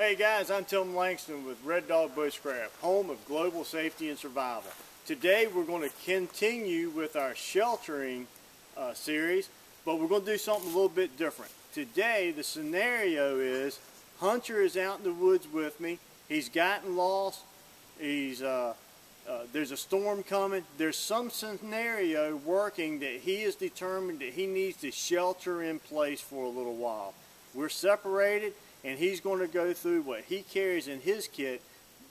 Hey guys, I'm Tim Langston with Red Dog Bushcraft, home of global safety and survival. Today we're going to continue with our sheltering series, but we're going to do something a little bit different. Today the scenario is Hunter is out in the woods with me. He's gotten lost. There's a storm coming. There's some scenario working that he is determined that he needs to shelter in place for a little while. We're separated, and he's going to go through what he carries in his kit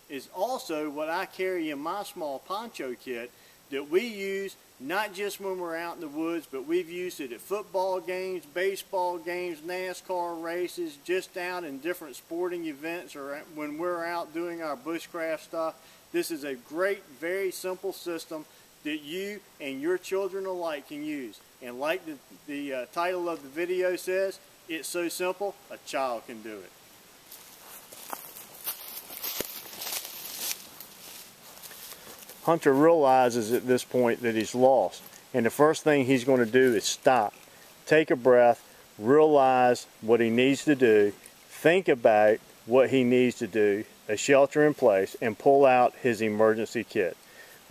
is also what I carry in my small poncho kit that we use not just when we're out in the woods, but we've used it at football games, baseball games, NASCAR races, just out in different sporting events or when we're out doing our bushcraft stuff. This is a great, very simple system that you and your children alike can use. And like the title of the video says, it's so simple, a child can do it. Hunter realizes at this point that he's lost. And the first thing he's going to do is stop, take a breath, realize what he needs to do, think about what he needs to do, a shelter in place, and pull out his emergency kit.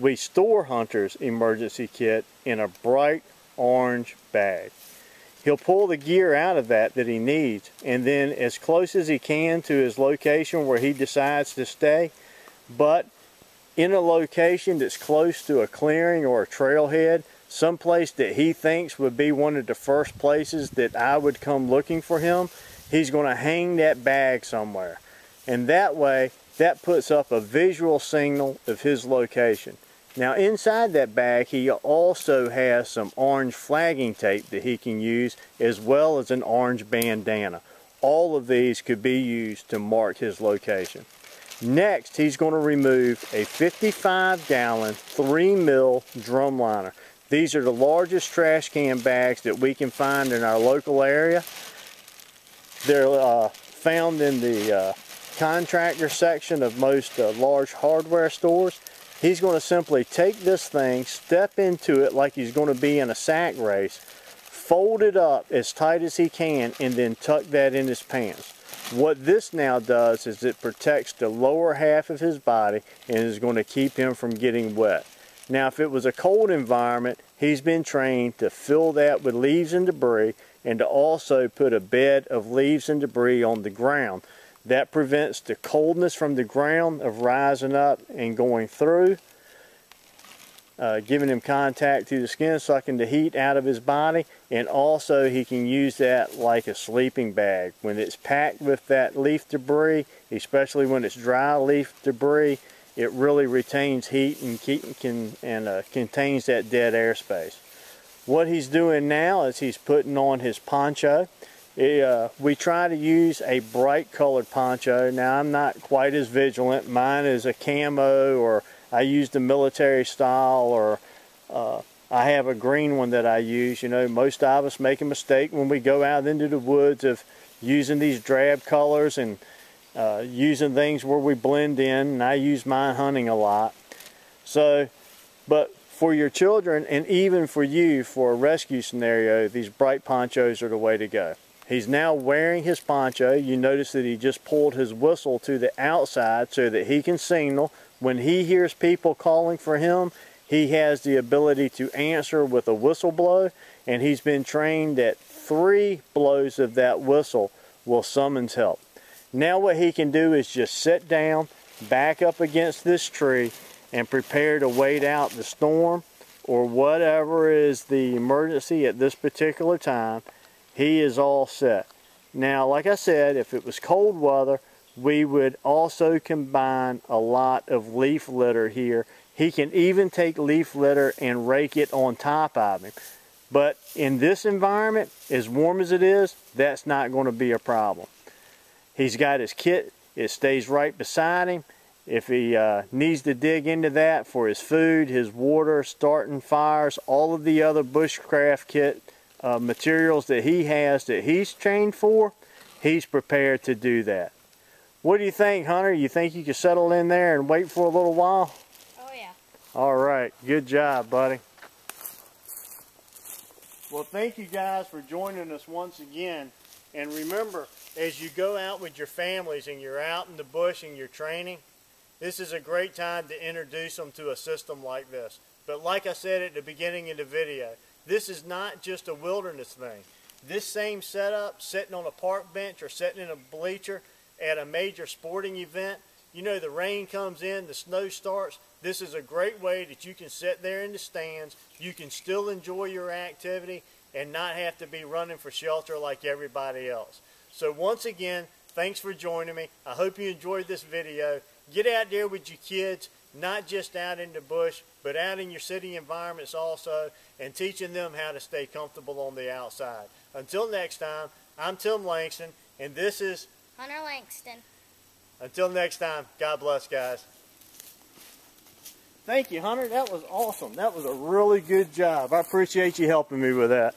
We store Hunter's emergency kit in a bright orange bag. He'll pull the gear out of that he needs, and then as close as he can to his location where he decides to stay, but in a location that's close to a clearing or a trailhead, someplace that he thinks would be one of the first places that I would come looking for him, he's going to hang that bag somewhere. And that way, that puts up a visual signal of his location. Now inside that bag, he also has some orange flagging tape that he can use, as well as an orange bandana. All of these could be used to mark his location. Next, he's going to remove a 55-gallon 3mm drum liner. These are the largest trash can bags that we can find in our local area. They're found in the contractor section of most large hardware stores. He's going to simply take this thing, step into it like he's going to be in a sack race, fold it up as tight as he can, and then tuck that in his pants. What this now does is it protects the lower half of his body and is going to keep him from getting wet. Now if it was a cold environment, he's been trained to fill that with leaves and debris and to also put a bed of leaves and debris on the ground. That prevents the coldness from the ground of rising up and going through, giving him contact to the skin, sucking the heat out of his body, and also he can use that like a sleeping bag. When it's packed with that leaf debris, especially when it's dry leaf debris, it really retains heat and contains that dead airspace. What he's doing now is he's putting on his poncho. We try to use a bright colored poncho. Now I'm not quite as vigilant. Mine is a camo, or I use the military style, or I have a green one that I use. You know, most of us make a mistake when we go out into the woods of using these drab colors and using things where we blend in, and I use mine hunting a lot. So, but for your children and even for you for a rescue scenario, these bright ponchos are the way to go. He's now wearing his poncho. You notice that he just pulled his whistle to the outside so that he can signal. When he hears people calling for him, he has the ability to answer with a whistle blow, and he's been trained that 3 blows of that whistle will summons help. Now what he can do is just sit down, back up against this tree, and prepare to wait out the storm or whatever is the emergency at this particular time. He is all set. Now, like I said, if it was cold weather, we would also combine a lot of leaf litter here. He can even take leaf litter and rake it on top of him. But in this environment, as warm as it is, that's not going to be a problem. He's got his kit. It stays right beside him. If he needs to dig into that for his food, his water, starting fires, all of the other bushcraft kit materials that he has that he's trained for, he's prepared to do that. What do you think, Hunter? You think you can settle in there and wait for a little while? Oh yeah. All right, good job, buddy. Well, thank you guys for joining us once again And remember, as you go out with your families and you're out in the bush and you're training, this is a great time to introduce them to a system like this. But like I said at the beginning of the video, this is not just a wilderness thing. This same setup, sitting on a park bench or sitting in a bleacher at a major sporting event, you know, the rain comes in, the snow starts. This is a great way that you can sit there in the stands. You can still enjoy your activity and not have to be running for shelter like everybody else. So once again, thanks for joining me. I hope you enjoyed this video. Get out there with your kids, not just out in the bush, but out in your city environments also, and teaching them how to stay comfortable on the outside. Until next time, I'm Tim Langston, and this is Hunter Langston. Until next time, God bless, guys. Thank you, Hunter. That was awesome. That was a really good job. I appreciate you helping me with that.